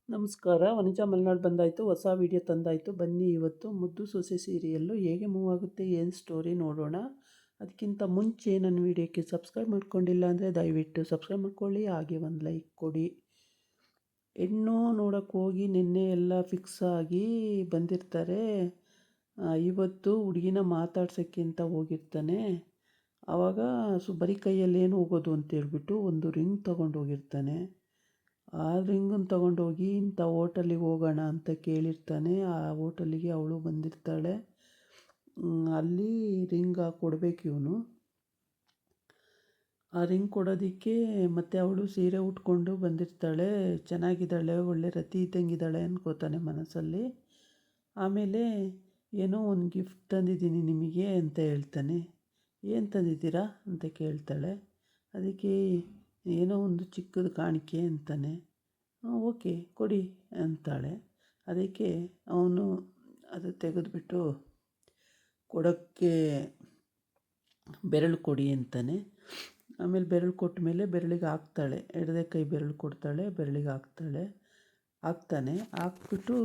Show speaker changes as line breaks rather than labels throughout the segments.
ನಮಸ್ಕಾರ. ವನಿಜಾ ಮಲೆನಾಡು ಬಂದಾಯಿತು, ಹೊಸ ವಿಡಿಯೋ ತಂದಾಯಿತು. ಬನ್ನಿ ಇವತ್ತು ಮುದ್ದು ಸೊಸೆ ಸೀರಿಯಲ್ಲು ಹೇಗೆ ಮೂವ್ ಆಗುತ್ತೆ, ಏನು ಸ್ಟೋರಿ ನೋಡೋಣ. ಅದಕ್ಕಿಂತ ಮುಂಚೆ ನನ್ನ ವಿಡಿಯೋಕ್ಕೆ ಸಬ್ಸ್ಕ್ರೈಬ್ ಮಾಡ್ಕೊಂಡಿಲ್ಲ ಅಂದರೆ ದಯವಿಟ್ಟು ಸಬ್ಸ್ಕ್ರೈಬ್ ಮಾಡ್ಕೊಳ್ಳಿ, ಹಾಗೆ ಒಂದು ಲೈಕ್ ಕೊಡಿ. ಹೆಣ್ಣು ನೋಡೋಕ್ಕೆ ಹೋಗಿ ನಿನ್ನೆ ಎಲ್ಲ ಫಿಕ್ಸ್ ಆಗಿ ಬಂದಿರ್ತಾರೆ. ಇವತ್ತು ಹುಡುಗಿನ ಮಾತಾಡ್ಸೋಕ್ಕೆ ಅಂತ ಹೋಗಿರ್ತಾನೆ. ಆವಾಗ ಬರೀ ಕೈಯಲ್ಲಿ ಏನು ಹೋಗೋದು ಅಂತೇಳ್ಬಿಟ್ಟು ಒಂದು ರಿಂಗ್ ತೊಗೊಂಡು ಹೋಗಿರ್ತಾನೆ. ಆ ರಿಂಗನ್ನು ತೊಗೊಂಡೋಗಿ ಇಂಥ ಹೋಟೆಲಿಗೆ ಹೋಗೋಣ ಅಂತ ಕೇಳಿರ್ತಾನೆ. ಆ ಹೋಟೆಲಿಗೆ ಅವಳು ಬಂದಿರ್ತಾಳೆ. ಅಲ್ಲಿ ರಿಂಗ್ ಕೊಡಬೇಕು ಇವನು. ಆ ರಿಂಗ್ ಕೊಡೋದಕ್ಕೆ ಮತ್ತು ಅವಳು ಸೀರೆ ಉಟ್ಕೊಂಡು ಬಂದಿರ್ತಾಳೆ. ಚೆನ್ನಾಗಿದ್ದಾಳೆ, ಒಳ್ಳೆ ರತಿ ಇದ್ದಂಗಿದ್ದಾಳೆ ಅನ್ಕೋತಾನೆ ಮನಸ್ಸಲ್ಲಿ. ಆಮೇಲೆ ಏನೋ ಒಂದು ಗಿಫ್ಟ್ ತಂದಿದ್ದೀನಿ ನಿಮಗೆ ಅಂತ ಹೇಳ್ತಾನೆ. ಏನು ತಂದಿದ್ದೀರಾ ಅಂತ ಕೇಳ್ತಾಳೆ. ಅದಕ್ಕೆ ಏನೋ ಒಂದು ಚಿಕ್ಕದು ಕಾಣಿಕೆ ಅಂತಾನೆ. ಓಕೆ ಕೊಡಿ ಅಂತಾಳೆ. ಅದಕ್ಕೆ ಅವನು ಅದು ತೆಗೆದುಬಿಟ್ಟು ಕೊಡೋಕ್ಕೆ ಬೆರಳು ಕೊಡಿ ಅಂತಾನೆ. ಆಮೇಲೆ ಬೆರಳು ಕೊಟ್ಟ ಮೇಲೆ ಬೆರಳಿಗೆ ಹಾಕ್ತಾಳೆ. ಎಡದೇ ಕೈ ಬೆರಳು ಕೊಡ್ತಾಳೆ, ಬೆರಳಿಗೆ ಹಾಕ್ತಾನೆ. ಹಾಕ್ಬಿಟ್ಟು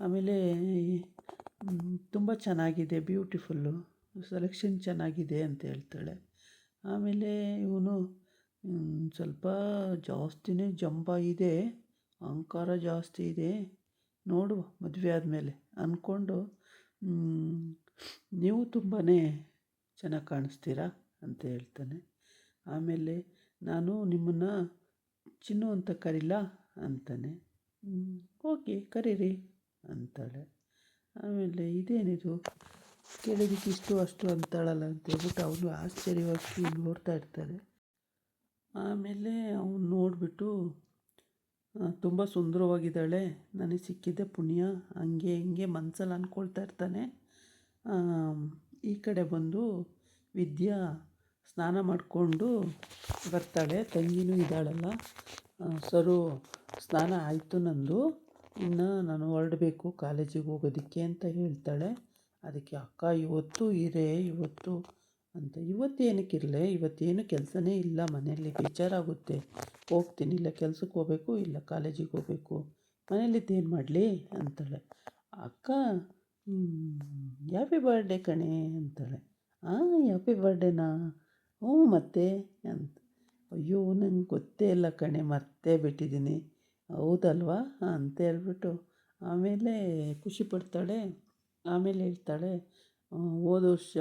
ಆಮೇಲೆ ತುಂಬ ಚೆನ್ನಾಗಿದೆ, ಬ್ಯೂಟಿಫುಲ್ಲು, ಸೆಲೆಕ್ಷನ್ ಚೆನ್ನಾಗಿದೆ ಅಂತ ಹೇಳ್ತಾಳೆ. ಆಮೇಲೆ ಇವನು ಸ್ವಲ್ಪ ಜಾಸ್ತಿನೇ ಜಂಬ ಇದೆ, ಅಹಂಕಾರ ಜಾಸ್ತಿ ಇದೆ, ನೋಡು ಮದುವೆ ಆದಮೇಲೆ ಅಂದ್ಕೊಂಡು ನೀವು ತುಂಬಾ ಚೆನ್ನಾಗಿ ಕಾಣಿಸ್ತೀರಾ ಅಂತ ಹೇಳ್ತಾನೆ. ಆಮೇಲೆ ನಾನು ನಿಮ್ಮನ್ನು ಚಿನ್ನು ಅಂತ ಕರೀಲ ಅಂತಾನೆ. ಓಕೆ ಕರೀರಿ ಅಂತಾಳೆ. ಆಮೇಲೆ ಇದೇನಿದು ಕೇಳಿದಕ್ಕೆ ಇಷ್ಟು ಅಷ್ಟು ಅಂತಾಳಲ್ಲ ಅಂತ ಹೇಳ್ಬಿಟ್ಟು ಅವನು ಆಶ್ಚರ್ಯವಾಗಿ ನೋಡ್ತಾ ಇರ್ತಾರೆ. ಆಮೇಲೆ ಅವನು ನೋಡಿಬಿಟ್ಟು ತುಂಬ ಸುಂದರವಾಗಿದ್ದಾಳೆ, ನನಗೆ ಸಿಕ್ಕಿದ್ದೆ ಪುಣ್ಯ, ಹಂಗೆ ಹಿಂಗೆ ಮನಸ್ಸಲ್ಲಿ ಅಂದ್ಕೊಳ್ತಾ ಇರ್ತಾನೆ. ಈ ಕಡೆ ಬಂದು ವಿದ್ಯಾ ಸ್ನಾನ ಮಾಡಿಕೊಂಡು ಬರ್ತಾಳೆ. ತಂಗಿನೂ ಇದ್ದಾಳಲ್ಲ. ಸರು ಸ್ನಾನ ಆಯಿತು ನಂದು, ಇನ್ನು ನಾನು ಹೊರಡಬೇಕು ಕಾಲೇಜಿಗೆ ಹೋಗೋದಕ್ಕೆ ಅಂತ ಹೇಳ್ತಾಳೆ. ಅದಕ್ಕೆ ಅಕ್ಕ ಇವತ್ತು ಇವತ್ತು ಅಂತ. ಇವತ್ತೇನಕ್ಕಿರಲಿ, ಇವತ್ತೇನು ಕೆಲಸನೇ ಇಲ್ಲ ಮನೆಯಲ್ಲಿ, ಬೇಜಾರಾಗುತ್ತೆ, ಹೋಗ್ತೀನಿ, ಇಲ್ಲ ಕೆಲ್ಸಕ್ಕೆ ಹೋಗಬೇಕು, ಇಲ್ಲ ಕಾಲೇಜಿಗೆ ಹೋಗಬೇಕು, ಮನೇಲಿದ್ದೇನು ಮಾಡಲಿ ಅಂತಾಳೆ. ಅಕ್ಕ ಹ್ಯಾಪಿ ಬರ್ಡೇ ಕಣೆ ಅಂತಾಳೆ. ಹ್ಯಾಪಿ ಬರ್ಡೇನಾ? ಹ್ಞೂ ಮತ್ತೆ ಅಂತ. ಅಯ್ಯೋ ನಂಗೆ ಗೊತ್ತೇ ಇಲ್ಲ ಕಣೆ, ಮರ್ತೇ ಬಿಟ್ಟಿದ್ದೀನಿ. ಹೌದಲ್ವಾ ಅಂತ ಹೇಳ್ಬಿಟ್ಟು ಆಮೇಲೆ ಖುಷಿ ಪಡ್ತಾಳೆ. ಆಮೇಲೆ ಹೇಳ್ತಾಳೆ, ಹೋದ ವರ್ಷ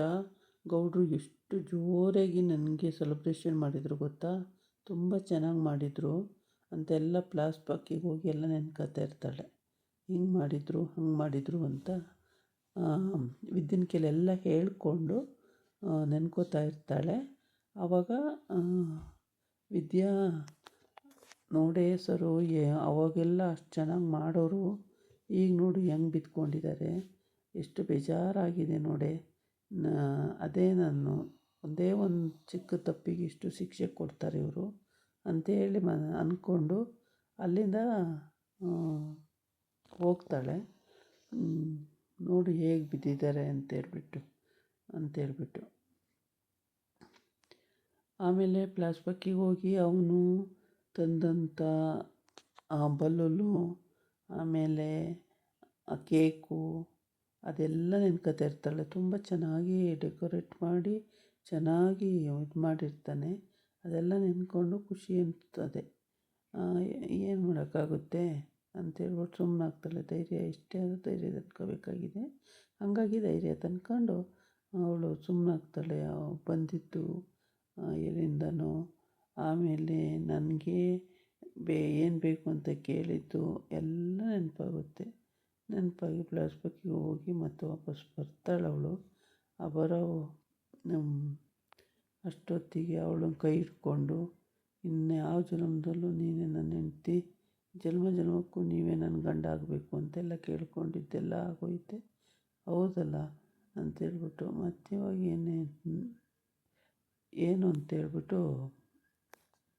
ಗೌಡ್ರು ಎಷ್ಟು ಜೋರಾಗಿ ನನಗೆ ಸೆಲೆಬ್ರೇಷನ್ ಮಾಡಿದರು ಗೊತ್ತಾ, ತುಂಬ ಚೆನ್ನಾಗಿ ಮಾಡಿದರು ಅಂತೆಲ್ಲ ಪ್ಲಾಸ್ ಪಾಕಿಗೆ ಹೋಗಿ ಎಲ್ಲ ನೆನ್ಕೋತಾ ಇರ್ತಾಳೆ. ಹಿಂಗೆ ಮಾಡಿದರು ಹಂಗೆ ಮಾಡಿದರು ಅಂತ ವಿದ್ಯನ ಕೈಲೆಲ್ಲ ಹೇಳ್ಕೊಂಡು ನೆನ್ಕೋತಾ ಇರ್ತಾಳೆ. ಆವಾಗ ವಿದ್ಯಾ ನೋಡೇ ಸರು ಅವಾಗೆಲ್ಲ ಅಷ್ಟು ಚೆನ್ನಾಗಿ ಮಾಡೋರು, ಈಗ ನೋಡು ಹೆಂಗೆ ಬಿದ್ಕೊಂಡಿದ್ದಾರೆ, ಎಷ್ಟು ಬೇಜಾರಾಗಿದೆ ನೋಡೆ, ಅದೇ ನಾನು ಒಂದೇ ಒಂದು ಚಿಕ್ಕ ತಪ್ಪಿಗೆ ಇಷ್ಟು ಶಿಕ್ಷೆ ಕೊಡ್ತಾರೆ ಇವರು ಅಂತೇಳಿ ಅಂದ್ಕೊಂಡು ಅಲ್ಲಿಂದ ಹೋಗ್ತಾಳೆ. ನೋಡಿ ಹೇಗೆ ಬಿದ್ದಿದ್ದಾರೆ ಅಂತೇಳ್ಬಿಟ್ಟು ಆಮೇಲೆ ಫ್ಲಾಶ್ಬ್ಯಾಕಿಗೆ ಹೋಗಿ ಅವನು ತಂದಂಥ ಬಲೂನು, ಆಮೇಲೆ ಆ ಕೇಕು ಅದೆಲ್ಲ ನೆನ್ಕೋತಾ ಇರ್ತಾಳೆ. ತುಂಬ ಚೆನ್ನಾಗಿ ಡೆಕೋರೇಟ್ ಮಾಡಿ ಚೆನ್ನಾಗಿ ಇದು ಮಾಡಿರ್ತಾನೆ. ಅದೆಲ್ಲ ನೆನ್ಕೊಂಡು ಖುಷಿ ಅನಿಸ್ತದೆ. ಏನು ಮಾಡೋಕ್ಕಾಗುತ್ತೆ ಅಂತೇಳ್ಬಿಟ್ಟು ಸುಮ್ಮನಾಗ್ತಾಳೆ. ಧೈರ್ಯ ಇಷ್ಟೇ ಆದರೂ ಧೈರ್ಯ ತಂದ್ಕೋಬೇಕಾಗಿದೆ. ಹಾಗಾಗಿ ಧೈರ್ಯ ತಂದ್ಕೊಂಡು ಅವಳು ಸುಮ್ಮನಾಗ್ತಾಳೆ. ಬಂದಿದ್ದು ಎಲ್ಲಿಂದನೋ. ಆಮೇಲೆ ನನಗೆ ಏನು ಬೇಕು ಅಂತ ಕೇಳಿದ್ದು ಎಲ್ಲ ನೆನಪಾಗುತ್ತೆ. ನೆನಪಾಗಿ ಫ್ಲಾಶ್ಬ್ಯಾಕಿಗೆ ಹೋಗಿ ಮತ್ತೆ ವಾಪಸ್ ಬರ್ತಾಳವಳು. ಬರೋ ಅಷ್ಟೊತ್ತಿಗೆ ಅವಳನ್ನ ಕೈ ಹಿಡ್ಕೊಂಡು, ಇನ್ನು ಯಾವ ಜನ್ಮದಲ್ಲೂ ನೀನೇ ನನ್ನ ಹೆಂಡ್ತಿ, ಜನ್ಮ ಜನ್ಮಕ್ಕೂ ನೀವೇ ನನ್ನ ಗಂಡ ಆಗಬೇಕು ಅಂತೆಲ್ಲ ಕೇಳ್ಕೊಂಡಿದ್ದೆಲ್ಲ ಆಗೋಯ್ತೆ. ಹೌದಲ್ಲ ಅಂತೇಳ್ಬಿಟ್ಟು ಮತ್ತೆ ಇವಾಗ ಏನು ಅಂತೇಳ್ಬಿಟ್ಟು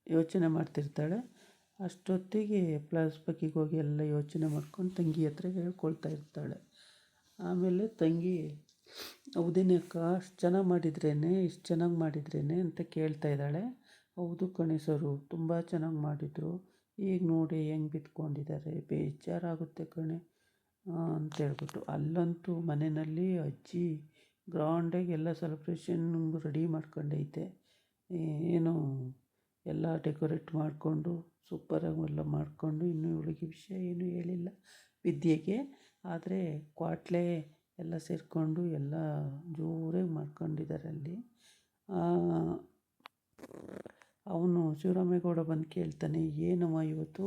ಯೋಚನೆ ಮಾಡ್ತಿರ್ತಾಳೆ. ಅಷ್ಟೊತ್ತಿಗೆ ಫ್ಲಾಶ್ಬ್ಯಾಕಿಗೆ ಹೋಗಿ ಎಲ್ಲ ಯೋಚನೆ ಮಾಡ್ಕೊಂಡು ತಂಗಿ ಹತ್ರ ಹೇಳ್ಕೊಳ್ತಾ ಇರ್ತಾಳೆ. ಆಮೇಲೆ ತಂಗಿ, ಹೌದೇನಕ್ಕ ಅಷ್ಟು ಚೆನ್ನಾಗಿ ಮಾಡಿದ್ರೇನೆ, ಇಷ್ಟು ಚೆನ್ನಾಗಿ ಮಾಡಿದ್ರೇನೆ ಅಂತ ಕೇಳ್ತಾ ಇದ್ದಾಳೆ. ಹೌದು ಕಣೆ ಸರು, ತುಂಬ ಚೆನ್ನಾಗಿ ಮಾಡಿದರು, ಈಗ ನೋಡಿ ಹೆಂಗೆ ಬಿತ್ಕೊಂಡಿದ್ದಾರೆ, ಬೇಜಾರಾಗುತ್ತೆ ಕಣೆ ಅಂತೇಳ್ಬಿಟ್ಟು. ಅಲ್ಲಂತೂ ಮನೆಯಲ್ಲಿ ಅಜ್ಜಿ ಗ್ರ್ಯಾಂಡಾಗಿ ಎಲ್ಲ ಸೆಲೆಬ್ರೇಷನ್ ರೆಡಿ ಮಾಡ್ಕೊಂಡೈತೆ. ಏನು ಎಲ್ಲ ಡೆಕೋರೇಟ್ ಮಾಡಿಕೊಂಡು ಸೂಪರಾಗಿ ಎಲ್ಲ ಮಾಡಿಕೊಂಡು, ಇನ್ನೂ ಇವಳಿಗೆ ವಿಷಯ ಏನೂ ಹೇಳಿಲ್ಲ ವಿದ್ಯೆಗೆ. ಆದರೆ ಕ್ವಾಟ್ಲೆ ಎಲ್ಲ ಸೇರಿಕೊಂಡು ಎಲ್ಲ ಜೋರಾಗಿ ಮಾಡ್ಕೊಂಡಿದ್ದಾರೆ ಅಲ್ಲಿ. ಅವನು ಶಿವರಾಮೇಗೌಡ ಬಂದು ಕೇಳ್ತಾನೆ, ಏನಮ್ಮ ಇವತ್ತು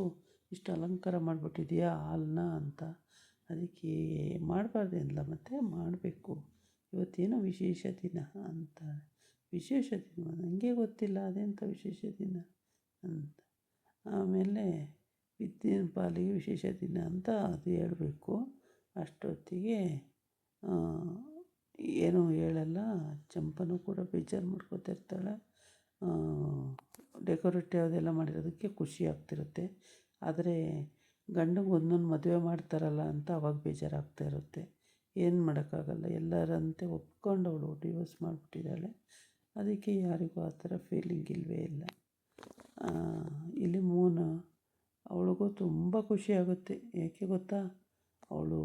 ಇಷ್ಟು ಅಲಂಕಾರ ಮಾಡಿಬಿಟ್ಟಿದೆಯಾ ಹಾಲನ್ನ ಅಂತ. ಅದಕ್ಕೆ ಮಾಡಬಾರ್ದೇನಲ್ಲ, ಮತ್ತೆ ಮಾಡಬೇಕು, ಇವತ್ತೇನೋ ವಿಶೇಷ ದಿನ ಅಂತ. ವಿಶೇಷ ದಿನ ನನಗೆ ಗೊತ್ತಿಲ್ಲ, ಅದೆಂಥ ವಿಶೇಷ ದಿನ ಅಂತ. ಆಮೇಲೆ ವಿದ್ಯೆಯ ಪಾಲಿಗೆ ವಿಶೇಷ ದಿನ ಅಂತ ಅದು ಹೇಳಬೇಕು. ಅಷ್ಟೊತ್ತಿಗೆ ಏನೂ ಹೇಳಲ್ಲ. ಚಂಪನೂ ಕೂಡ ಬೇಜಾರು ಮಾಡ್ಕೊತಿರ್ತಾಳೆ. ಡೆಕೋರೇಟ್ ಅದೆಲ್ಲ ಮಾಡಿರೋದಕ್ಕೆ ಖುಷಿ ಆಗ್ತಿರುತ್ತೆ. ಆದರೆ ಗಂಡಂಗೆ ಒಂದೊಂದು ಮದುವೆ ಮಾಡ್ತಾರಲ್ಲ ಅಂತ ಅವಾಗ ಬೇಜಾರಾಗ್ತಾ ಇರುತ್ತೆ. ಏನು ಮಾಡೋಕ್ಕಾಗಲ್ಲ, ಎಲ್ಲರಂತೆ ಒಪ್ಕೊಂಡು ಅವಳು ಡಿವೋರ್ಸ್ ಮಾಡಿಬಿಟ್ಟಿದ್ದಾಳೆ. ಅದಕ್ಕೆ ಯಾರಿಗೂ ಆ ಥರ ಫೀಲಿಂಗ್ ಇಲ್ಲವೇ ಇಲ್ಲ. ಇಲ್ಲಿ ಮೂನು, ಅವಳಿಗೂ ತುಂಬ ಖುಷಿಯಾಗುತ್ತೆ. ಏಕೆ ಗೊತ್ತಾ, ಅವಳು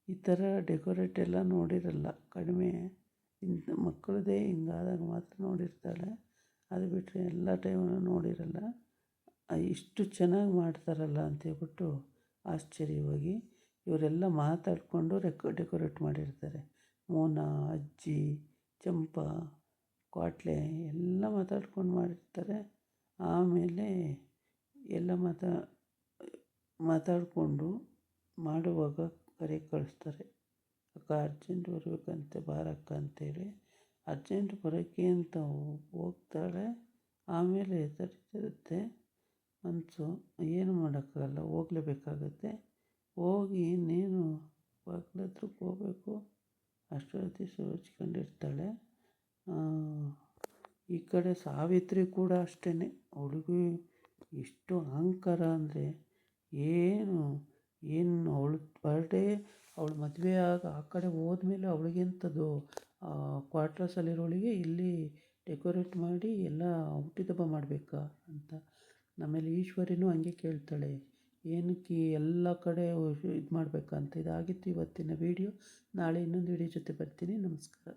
ಈ ಥರ ಡೆಕೋರೇಟ್ ಎಲ್ಲ ನೋಡಿರಲ್ಲ, ಕಡಿಮೆ. ಇಂಥ ಮಕ್ಕಳದೇ ಹಿಂಗಾದಾಗ ಮಾತ್ರ ನೋಡಿರ್ತಾಳೆ. ಅದು ಬಿಟ್ಟರೆ ಎಲ್ಲ ಟೈಮಲ್ಲೂ ನೋಡಿರಲ್ಲ. ಇಷ್ಟು ಚೆನ್ನಾಗಿ ಮಾಡ್ತಾರಲ್ಲ ಅಂತೇಳ್ಬಿಟ್ಟು ಆಶ್ಚರ್ಯವಾಗಿ ಇವರೆಲ್ಲ ಮಾತಾಡಿಕೊಂಡು ಡೆಕೋರೇಟ್ ಮಾಡಿರ್ತಾರೆ. ಮೋನಾ, ಅಜ್ಜಿ, ಚಂಪಾ, ಕ್ವಾಟ್ಲೆ ಎಲ್ಲ ಮಾತಾಡ್ಕೊಂಡು ಮಾಡಿರ್ತಾರೆ. ಆಮೇಲೆ ಎಲ್ಲ ಮಾತಾಡಿಕೊಂಡು ಮಾಡುವಾಗ ಕರೆ ಕಳಿಸ್ತಾರೆ. ಅಕ್ಕ ಅರ್ಜೆಂಟ್ ಬರಬೇಕಂತೆ, ಬಾರಕ್ಕ ಅಂತೇಳಿ. ಅರ್ಜೆಂಟ್ ಬರೋಕ್ಕೆ ಅಂತ ಹೋಗ್ತಾಳೆ. ಆಮೇಲೆ ತಡೀತಿರುತ್ತೆ ಮನಸ್ಸು, ಏನು ಮಾಡೋಕ್ಕಾಗಲ್ಲ, ಹೋಗಲೇಬೇಕಾಗತ್ತೆ. ಹೋಗಿ ಇನ್ನೇನು ಬಾಗ್ಲ ಹತ್ರಕ್ಕೆ ಹೋಗಬೇಕು, ಅಷ್ಟೊತ್ತಿ ಸೋಚ್ಕೊಂಡಿರ್ತಾಳೆ. ಈ ಕಡೆ ಸಾವಿತ್ರಿ ಕೂಡ ಅಷ್ಟೇ, ಅವಳಿಗೂ ಎಷ್ಟು ಅಹಂಕಾರ ಅಂದರೆ ಏನು ಅವಳು ಬರ್ಡೇ, ಅವಳು ಮದುವೆ ಆ ಕಡೆ ಹೋದ್ಮೇಲೆ ಅವಳಿಗೆಂಥದ್ದು ಕ್ವಾರ್ಟರ್ಸಲ್ಲಿರೋಳಿಗೆ ಇಲ್ಲಿ ಡೆಕೋರೇಟ್ ಮಾಡಿ ಎಲ್ಲ ಹುಟ್ಟಿದಬ್ಬ ಮಾಡಬೇಕಾ ಅಂತ. ಆಮೇಲೆ ಈಶ್ವರಿನೂ ಹಂಗೆ ಕೇಳ್ತಾಳೆ, ಏನಕ್ಕೆ ಎಲ್ಲ ಕಡೆ ಇದು ಮಾಡಬೇಕಂತ. ಇದಾಗಿತ್ತು ಇವತ್ತಿನ ವೀಡಿಯೋ. ನಾಳೆ ಇನ್ನೊಂದು ವೀಡಿಯೋ ಜೊತೆ ಬರ್ತೀನಿ. ನಮಸ್ಕಾರ.